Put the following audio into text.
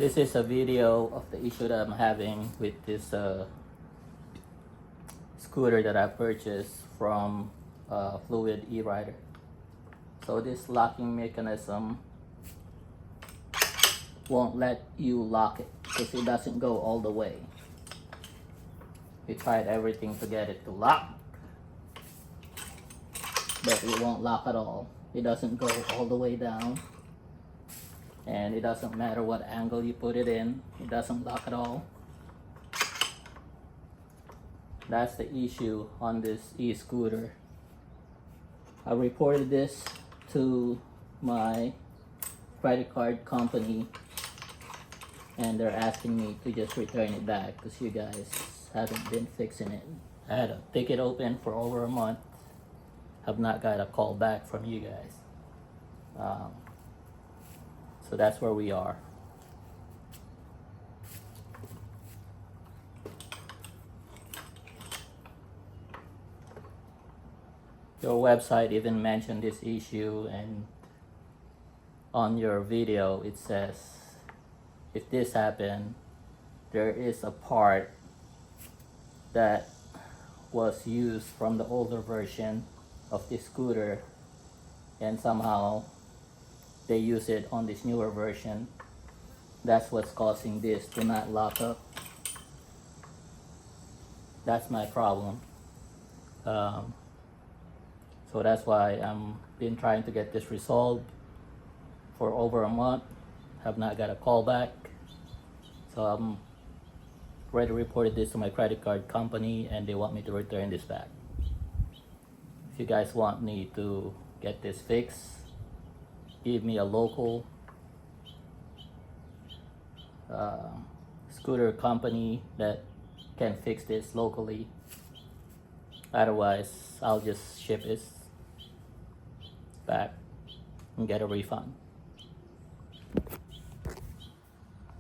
This is a video of the issue that I'm having with this scooter that I purchased from Fluid e-rider. So this locking mechanism won't let you lock it because it doesn't go all the way. We tried everything to get it to lock, but it won't lock at all. It doesn't go all the way down, and it doesn't matter what angle you put it in, it doesn't lock at all. That's the issue on this e-scooter. I reported this to my credit card company, and they're asking me to just return it back because you guys haven't been fixing it. I had a ticket open for over a month, have not got a call back from you guys. So that's where we are. Your website even mentioned this issue, and on your video it says if this happened, there is a part that was used from the older version of this scooter, and somehow they use it on this newer version. That's what's causing this to not lock up. That's my problem. So that's why I'm been trying to get this resolved for over a month. Have not got a call back. So I'm already reported this to my credit card company, and they want me to return this back. If you guys want me to get this fixed, give me a local scooter company that can fix this locally. Otherwise, I'll just ship this back and get a refund.